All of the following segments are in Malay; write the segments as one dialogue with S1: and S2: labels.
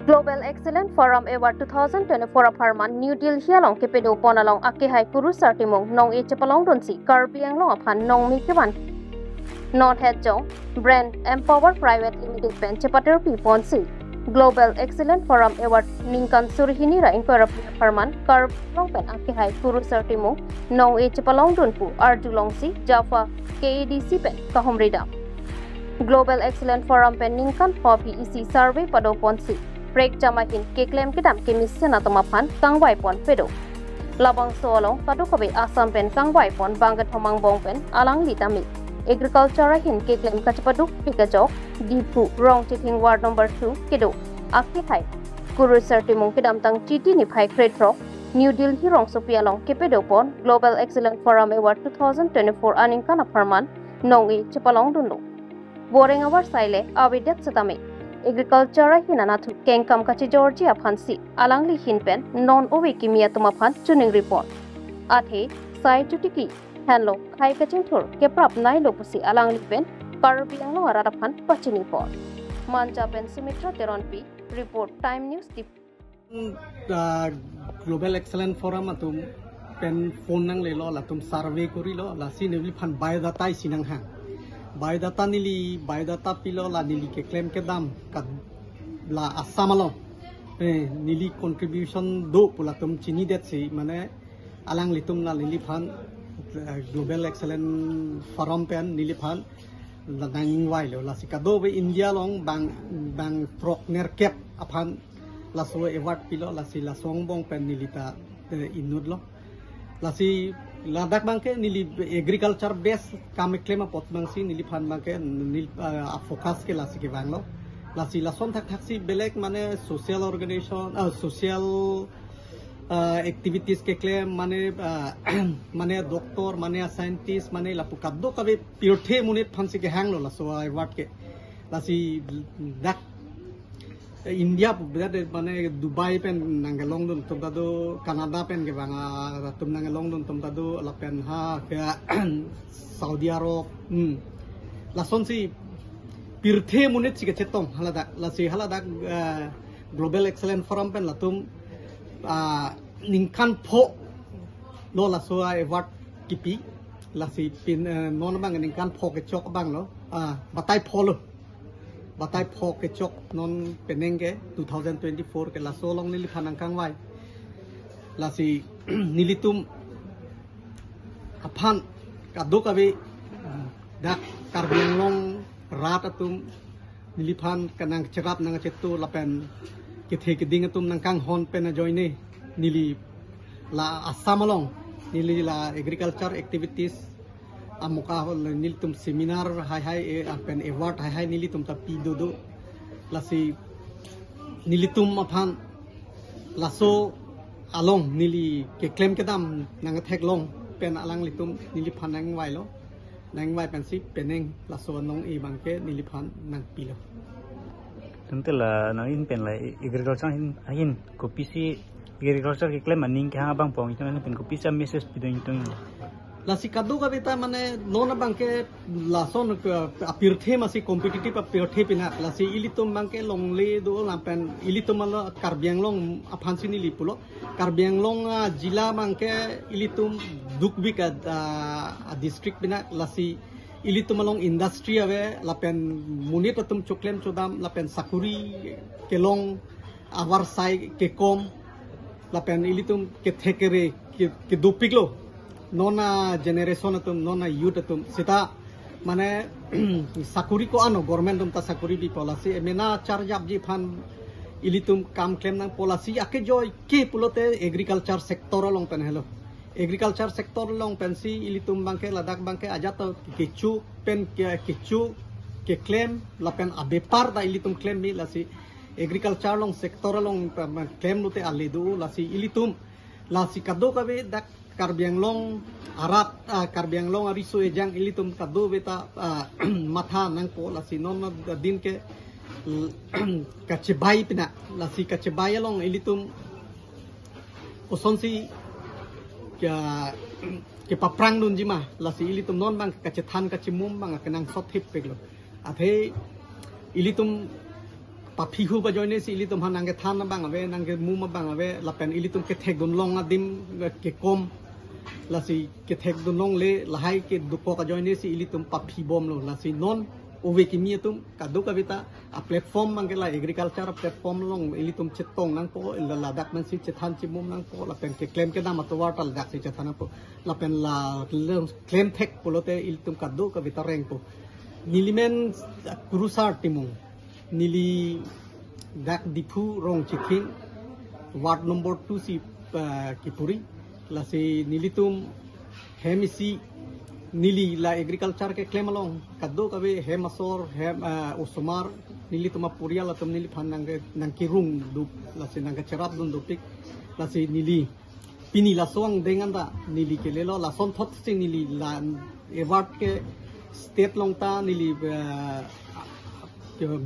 S1: Global Excellence Forum Award 2024 Aparman New Delhi along kepedo ponalong akihai kuru sartimong nong e chapalong donsi karbiang long aphan nong mi keban North Head Jong Brand Empower Private Limited pen chapater pi ponsi Global Excellence Forum Award ningkan surhini ra inquire Aparman karbiang pen akihai kuru sartimong nong e chapalong donpu arjulong si Jaffa KADC pen kahomrida Global Excellence Forum pen ningkan hobi isi survey pado ponsi Break jamahin ke claim kidam ke mission atau mapan kangwai pon pedo. Labang solong kadu kabe asam pen kangwai pon bangat homang bong pen alang litami. Agriculture hin ke claim kacapaduk pikajok dipu wrong titing ward number 2 kedo. Aki hai guru sertimung kidam tang titi ni phai kretro New Delhi rong sopialong ke pedo pon Global Excellence Forum Award 2024 aningkan aparman nongi cepalong dunlo. Boring awar saile awidet setami. Agriculture hinanatu kengkam kachi Georgia phansi alangli hinpen non owe kimia tumaphan tuning report athe sai tutiki hanlo khai kaching thur ke prap nai lopusi alangli pen karbiang no arara phan pachini por manja pen sumitra teronpi report time news tip
S2: Global Excellence Forum atum pen phone nang le lo la tum survey kori lo la sinevli phan biodata sinang hang biodata nili biodata pilo la nili ke claim ke dam ka la asamalo nili contribution do pula tum chini det si mane alang litum la nili phan Global Excellence Forum pen nili phan la nang wai lo la sikado be India long bang prok ner kep aphan la so award pilo la si la songbong pen nili ta inud lo la si Ladak bangke nili agriculture base kami claim pot bangsi nili fan bangke nil focus ke lasi ke banglo lasi lason thak si belek mane social organization social activities ke claim mane mane doctor mane scientist mane la pukaddo kabe pirthe munit fansi ke hang lo la so award ke lasi dak India mane Dubai pen nangalong dun tum tado Canada pen ke banga tum nangalong dun tum tado la pen ha ke Saudi Arab la son si pirthe munit si ke chetong halada la si halada Global Excellence Forum pen la tum ningkan pho lo la so award kipi la si pin non bang ningkan pho ke chok bang lo batai pho lo Batai pok ke chok non penenge 2024 ke la solong nili phanang kangwai la si nilitum aphan kadok abe dak karbiang long rat atum niliphan kanang cherap nang chetu lapen ke the ke ding atum nang kang hon pen joine nili la asamalong nili la agriculture activities amuka hol nilitum seminar hai apen award hai nilitum ta pidodo lasi nilitum aphan laso along nili ke claim kedam nang thek long pen alang litum nili phanang wai lo nang wai pen si peneng laso nong e bangke nili phan nang pilo
S3: tentela nangin pen la agriculture hin kopi si agriculture ke claim aning ka bang pong itu pen kopi sa message pidong itu
S2: Lasi kado ka beta mane nona bangke lason apirthe masi competitive apirthe pina lasi ilitum bangke longle do lampen ilitum ala karbiang long aphansi ni lipulo karbiang long jila bangke ilitum dukbika district pina lasi ilitum along industry ave lapen munit atum choklem chodam lapen sakuri kelong awar sai ke kom lapen ilitum ke thekere ke dupiklo nona generation atum nona youth atum sita mane sakuri ko ano government tum ta sakuri bi policy emena charge up ji phan ilitum kam claim nang policy ake joy ke pulote agriculture sector long pen hello agriculture sector long pen si ilitum bangke ladak bangke ajato kechu pen kechu ke claim la pen abepar da ilitum claim mi lasi agriculture long sector long claim lute alidu lasi ilitum lasi kado kabe dak karbiang long arat karbiang long ariso ejang ilitum kado beta matha nang po lasi non din ke kacebai pina lasi kacebai long ilitum osonsi ke paprang nun jima lasi ilitum non bang kacethan kacimum bang kenang sothip peglo athe ilitum papihu ba joine si ilitum han nangge than bang ave nangge muma bang ave la pen ilitum ke thek don long adim ke kom la si ke thek don long le la hai ke dupo ka joine si ilitum papi bom lo la si non ove ki mi tum kadu ka bita a platform mang ke la agriculture platform long ilitum chetong nang po la dak man si chethan chi mum nang po la pen ke claim ke dam to watal dak si chethan po la pen la claim thek polote ilitum kadu ka bita reng po nilimen kurusar timung nili dak dipu rong chiking ward number 2 si kipuri la si nilitum hemisi nili la agriculture ke claim along kaddo kabe hemasor hem usumar nilitum apuria la tum nili phan nang kirung du la si nang cherap dun du pik la si nili pini la soang denganda nili ke lelo la son thot si nili la award ke state long ta nili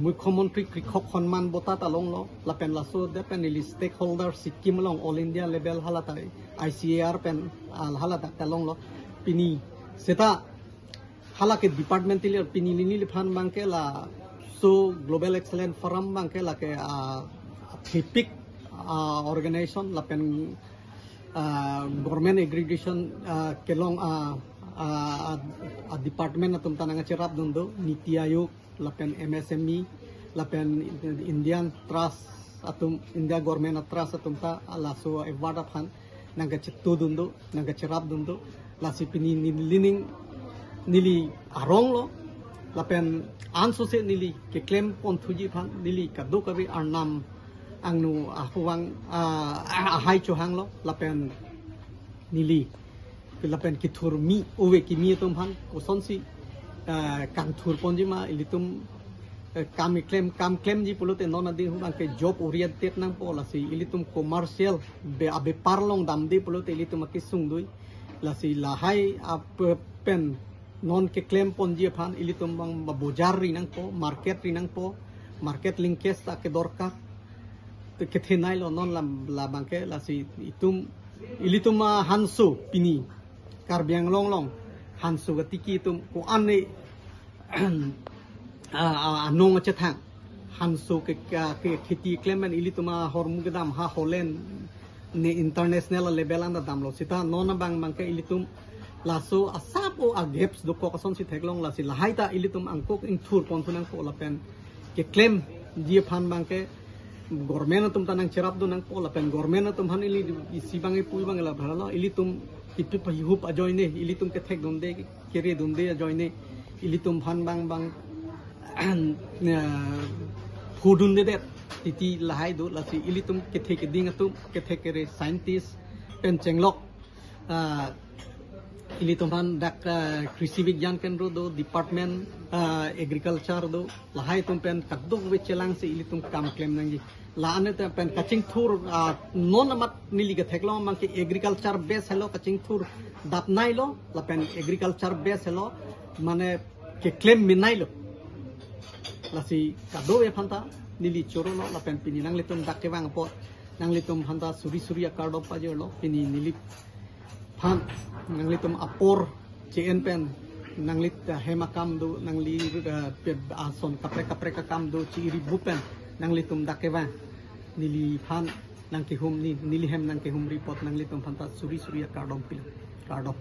S2: মুখ্যমন্ত্রী কৃষক সম্মান বঁটা তালং লো লাপেন লাসো দে পেন নিলি স্টেক হোল্ডার সিকিম লং অল ইন্ডিয়া লেভেল হালাতা ICAR পেন আল হালাতা তালং লো পিনি সেটা হালাকে ডিপার্টমেন্টালি পিনি নিলি ফান বাংকে লা সো গ্লোবাল এক্সেলেন্ট ফোরাম বাংকে লাকে ফিপিক অর্গানাইজেশন লাপেন government aggregation kelong department atum tananga cherap dundo niti ayog lapen MSME lapen Indian trust atum India government trust atum ta ala so evada phan nanga chittu dundo nanga cherap dundo lasi pini lining nili arong lo lapen anso se nili ke claim pon thuji phan nili kadu kabi arnam angnu ahuwang ahai chohang lo lapen nili lapen kithur mi owe ki mi tum han koson si kang thur ponji ma ilitum kam claim ji pulote non adi hu ke job oriented nang pola si ilitum commercial be abe parlong dam de pulote ilitum ki sung dui la si la hai pen non ke claim ponji phan ilitum bang bojar ri nang po market linkage ta ke dorkar te ke thenai lo non la bangke la si itum ilitum hansu pini Karbiang long hansu gatiki tum ko anne anong chetang hansu ke khiti claimant ilituma hormu gedam ha holen ne international level anda damlo sita nona bang mangke ilitum laso asapo agaps do ko kason si theklong la si lahaita ilitum angkok ing thur pon punang ko lapen ke claim die phan bangke government tum tanang cherap do nang ko lapen government tum han ili sibangi pui bang la bhala ilitum itu pahihup ajoine ilitum ke thek donde kere donde ajoine ilitum phan bang phudun de titi lahai do lasi ilitum ke thek ding atum ke thek re scientist pen chenglok ilitum phan dak krishi vigyan kendro do department agriculture do lahai tum pen kaduk we chelang se ilitum kam claim nangi la ane te pen kaching thur non amat nili ke theklo mang ke agriculture base hello kaching thur dap nai lo la pen agriculture base hello mane ke claim minai lo la si kado e phanta nili choro lo la pen pini nang litum dak ke wang po nang litum phanta suri card of pajer lo pini nili phan nang litum apor chen pen nang lit hemakam do nang li ason kapre kam do chiri bupen nang litum dakewa nili phan nang ke hum ni nili hem nang ke hum report nang litum phanta suri card of